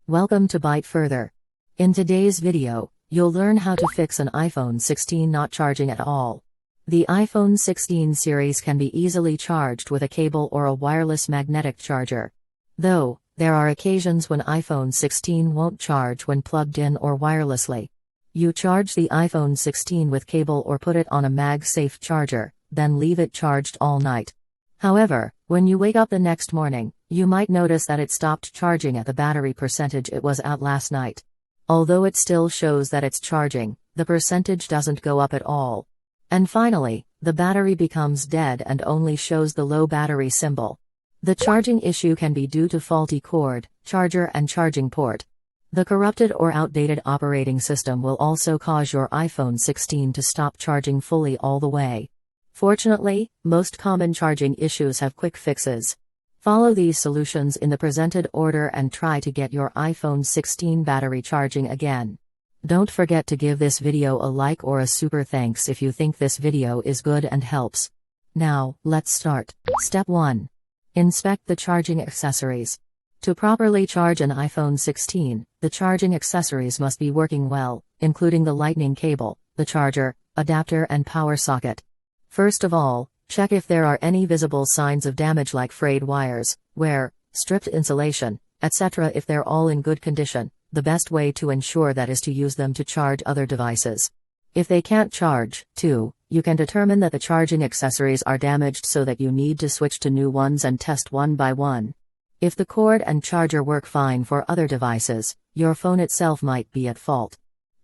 Welcome to Byte Further. In today's video, you'll learn how to fix an iPhone 16 not charging at all. The iPhone 16 series can be easily charged with a cable or a wireless magnetic charger. Though, there are occasions when iPhone 16 won't charge when plugged in or wirelessly. You charge the iPhone 16 with cable or put it on a MagSafe charger, then leave it charged all night. However, when you wake up the next morning, you might notice that it stopped charging at the battery percentage it was at last night. Although it still shows that it's charging, the percentage doesn't go up at all. And finally, the battery becomes dead and only shows the low battery symbol. The charging issue can be due to faulty cord, charger and charging port. The corrupted or outdated operating system will also cause your iPhone 16 to stop charging fully all the way. Fortunately, most common charging issues have quick fixes. Follow these solutions in the presented order and try to get your iPhone 16 battery charging again. Don't forget to give this video a like or a super thanks if you think this video is good and helps. Now, let's start. Step 1. Inspect the charging accessories. To properly charge an iPhone 16, the charging accessories must be working well, including the lightning cable, the charger, adapter and power socket. First of all, check if there are any visible signs of damage like frayed wires, wear, stripped insulation, etc. If they're all in good condition, the best way to ensure that is to use them to charge other devices. If they can't charge, too, you can determine that the charging accessories are damaged so that you need to switch to new ones and test one by one. If the cord and charger work fine for other devices, your phone itself might be at fault.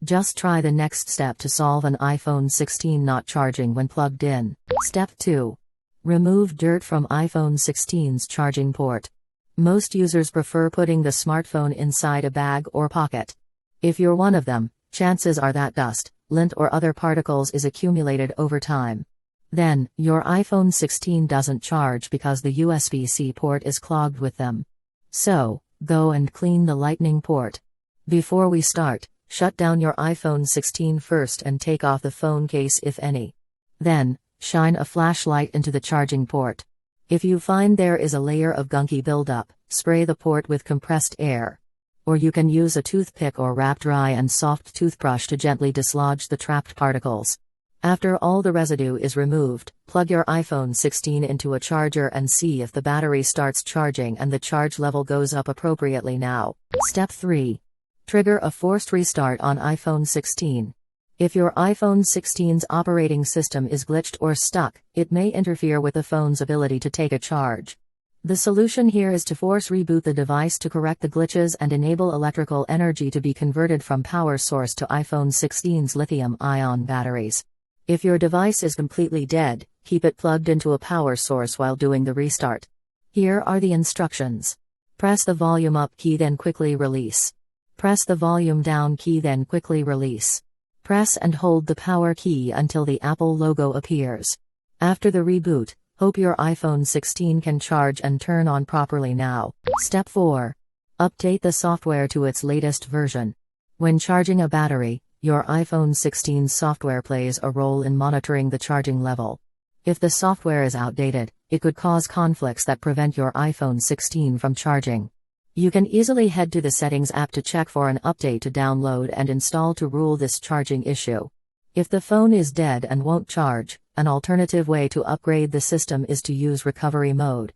Just try the next step to solve an iPhone 16 not charging when plugged in. Step 2. Remove dirt from iPhone 16's charging port. Most users prefer putting the smartphone inside a bag or pocket. If you're one of them, chances are that dust, lint or other particles is accumulated over time. Then, your iPhone 16 doesn't charge because the USB-C port is clogged with them. So, go and clean the Lightning port. Before we start, shut down your iPhone 16 first and take off the phone case if any. Then, shine a flashlight into the charging port. If you find there is a layer of gunky buildup, spray the port with compressed air. Or you can use a toothpick or wrap dry and soft toothbrush to gently dislodge the trapped particles. After all the residue is removed, plug your iPhone 16 into a charger and see if the battery starts charging and the charge level goes up appropriately now. Step 3. Trigger a forced restart on iPhone 16. If your iPhone 16's operating system is glitched or stuck, it may interfere with the phone's ability to take a charge. The solution here is to force reboot the device to correct the glitches and enable electrical energy to be converted from power source to iPhone 16's lithium-ion batteries. If your device is completely dead, keep it plugged into a power source while doing the restart. Here are the instructions. Press the volume up key then quickly release. Press the volume down key then quickly release. Press and hold the power key until the Apple logo appears. After the reboot, hope your iPhone 16 can charge and turn on properly now. Step 4. Update the software to its latest version. When charging a battery, your iPhone 16's software plays a role in monitoring the charging level. If the software is outdated, it could cause conflicts that prevent your iPhone 16 from charging. You can easily head to the Settings app to check for an update to download and install to rule this charging issue. If the phone is dead and won't charge, an alternative way to upgrade the system is to use recovery mode.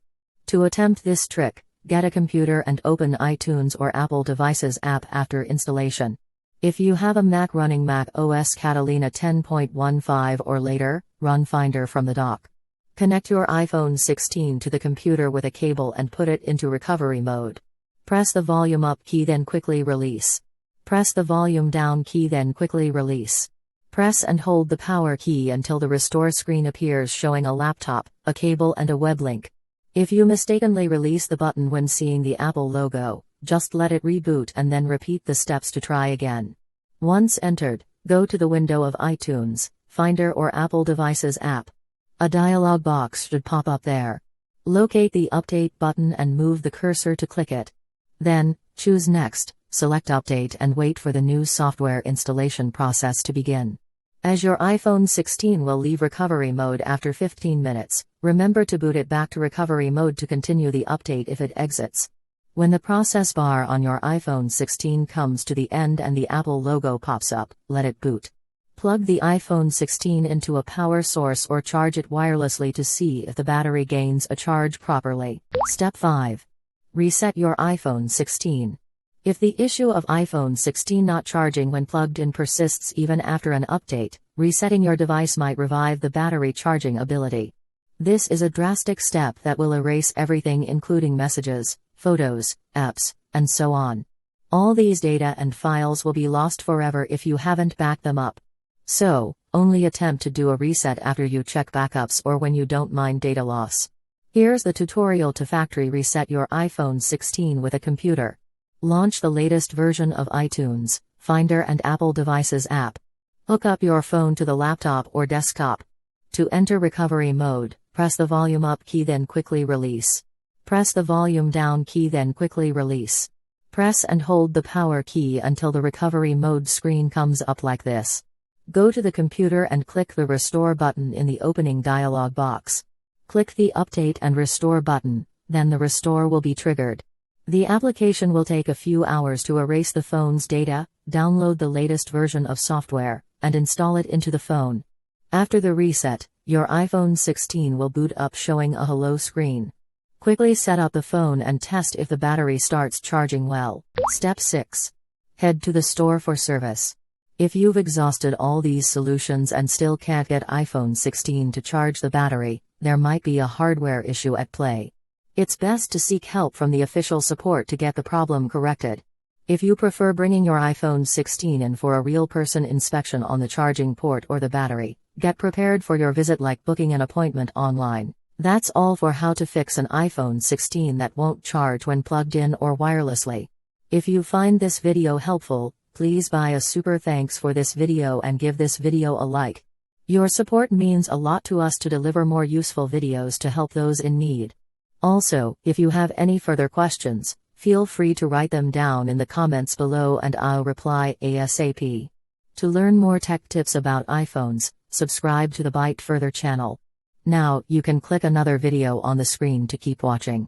To attempt this trick, get a computer and open iTunes or Apple Devices app after installation. If you have a Mac running Mac OS Catalina 10.15 or later, run Finder from the dock. Connect your iPhone 16 to the computer with a cable and put it into recovery mode. Press the volume up key then quickly release. Press the volume down key then quickly release. Press and hold the power key until the restore screen appears showing a laptop, a cable and a web link. If you mistakenly release the button when seeing the Apple logo, just let it reboot and then repeat the steps to try again. Once entered, go to the window of iTunes, Finder or Apple Devices app. A dialog box should pop up there. Locate the Update button and move the cursor to click it. Then, choose Next, select Update and wait for the new software installation process to begin. As your iPhone 16 will leave recovery mode after 15 minutes, remember to boot it back to recovery mode to continue the update if it exits. When the process bar on your iPhone 16 comes to the end and the Apple logo pops up, let it boot. Plug the iPhone 16 into a power source or charge it wirelessly to see if the battery gains a charge properly. Step 5. Reset your iPhone 16. If the issue of iPhone 16 not charging when plugged in persists even after an update, resetting your device might revive the battery charging ability. This is a drastic step that will erase everything, including messages, photos, apps, and so on. All these data and files will be lost forever if you haven't backed them up. So, only attempt to do a reset after you check backups or when you don't mind data loss. Here's the tutorial to factory reset your iPhone 16 with a computer. Launch the latest version of iTunes, Finder and Apple Devices app. Hook up your phone to the laptop or desktop. To enter recovery mode, press the volume up key then quickly release. Press the volume down key then quickly release. Press and hold the power key until the recovery mode screen comes up like this. Go to the computer and click the Restore button in the opening dialog box. Click the Update and Restore button, then the restore will be triggered. The application will take a few hours to erase the phone's data, download the latest version of software, and install it into the phone. After the reset, your iPhone 16 will boot up showing a hello screen. Quickly set up the phone and test if the battery starts charging well. Step 6. Head to the store for service. If you've exhausted all these solutions and still can't get iPhone 16 to charge the battery, there might be a hardware issue at play. It's best to seek help from the official support to get the problem corrected. If you prefer bringing your iPhone 16 in for a real person inspection on the charging port or the battery, get prepared for your visit like booking an appointment online. That's all for how to fix an iPhone 16 that won't charge when plugged in or wirelessly. If you find this video helpful, please buy a super thanks for this video and give this video a like. Your support means a lot to us to deliver more useful videos to help those in need. Also, if you have any further questions, feel free to write them down in the comments below and I'll reply ASAP. To learn more tech tips about iPhones, subscribe to the Byte Further channel. Now, you can click another video on the screen to keep watching.